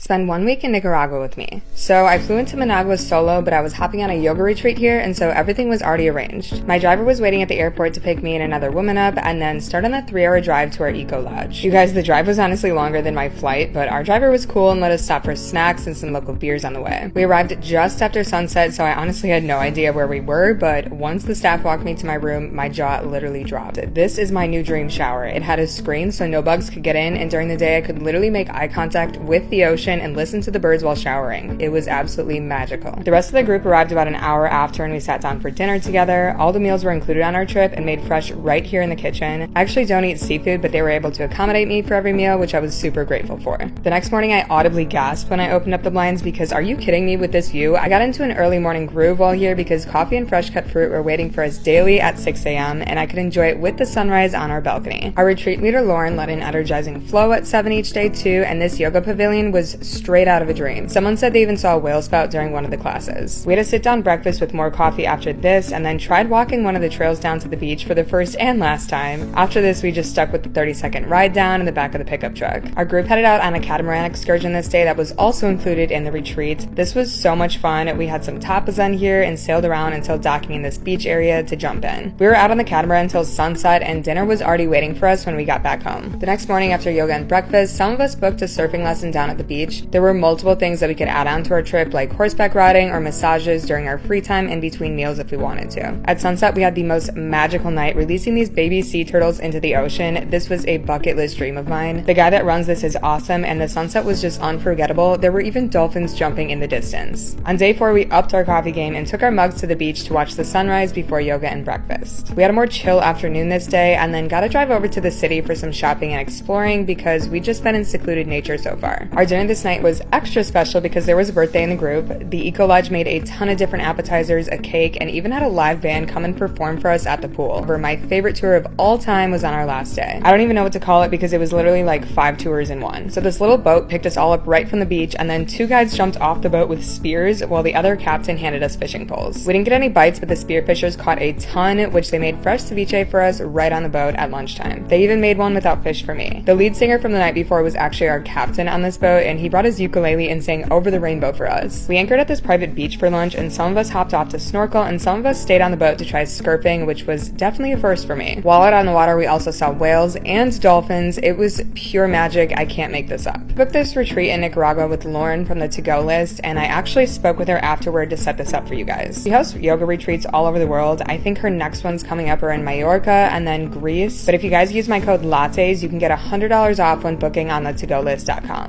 Spend 1 week in Nicaragua with me. So I flew into Managua solo, but I was hopping on a yoga retreat here, and so everything was already arranged. My driver was waiting at the airport to pick me and another woman up, and then start on a 3-hour drive to our eco lodge. You guys, the drive was honestly longer than my flight, but our driver was cool and let us stop for snacks and some local beers on the way. We arrived just after sunset, so I honestly had no idea where we were, but once the staff walked me to my room, my jaw literally dropped. This is my new dream shower. It had a screen so no bugs could get in, and during the day I could literally make eye contact with the ocean and listen to the birds while showering. It was absolutely magical. The rest of the group arrived about an hour after, and we sat down for dinner together. All the meals were included on our trip and made fresh right here in the kitchen. I actually don't eat seafood, but they were able to accommodate me for every meal, which I was super grateful for. The next morning I audibly gasped when I opened up the blinds because are you kidding me with this view? I got into an early morning groove while here because coffee and fresh cut fruit were waiting for us daily at 6 a.m. and I could enjoy it with the sunrise on our balcony. Our retreat leader Lauren led an energizing flow at 7 each day too, and this yoga pavilion was straight out of a dream. Someone said they even saw a whale spout during one of the classes. We had a sit-down breakfast with more coffee after this, and then tried walking one of the trails down to the beach for the first and last time. After this, we just stuck with the 30-second ride down in the back of the pickup truck. Our group headed out on a catamaran excursion this day that was also included in the retreat. This was so much fun. We had some tapas on here and sailed around until docking in this beach area to jump in. We were out on the catamaran until sunset, and dinner was already waiting for us when we got back home. The next morning after yoga and breakfast, some of us booked a surfing lesson down at the beach. There were multiple things that we could add on to our trip, like horseback riding or massages during our free time in between meals if we wanted to. At sunset, we had the most magical night releasing these baby sea turtles into the ocean. This was a bucket list dream of mine. The guy that runs this is awesome, and the sunset was just unforgettable. There were even dolphins jumping in the distance. On day 4, we upped our coffee game and took our mugs to the beach to watch the sunrise before yoga and breakfast. We had a more chill afternoon this day, and then got to drive over to the city for some shopping and exploring because we'd just been in secluded nature so far. Our dinner this night was extra special because there was a birthday in the group. The Eco Lodge made a ton of different appetizers, a cake, and even had a live band come and perform for us at the pool. My favorite tour of all time was on our last day. I don't even know what to call it because it was literally like 5 tours in one. So this little boat picked us all up right from the beach, and then 2 guides jumped off the boat with spears while the other captain handed us fishing poles. We didn't get any bites, but the spearfishers caught a ton, which they made fresh ceviche for us right on the boat at lunchtime. They even made one without fish for me. The lead singer from the night before was actually our captain on this boat, and he brought his ukulele and sang Over the Rainbow for us. We anchored at this private beach for lunch, and some of us hopped off to snorkel, and some of us stayed on the boat to try surfing, which was definitely a first for me. While out on the water, we also saw whales and dolphins. It was pure magic. I can't make this up. I booked this retreat in Nicaragua with Lauren from the to-go list, and I actually spoke with her afterward to set this up for you guys. She hosts yoga retreats all over the world. I think her next one's coming up are in Mallorca and then Greece. But if you guys use my code LATTES, you can get $100 off when booking on the togolist.com.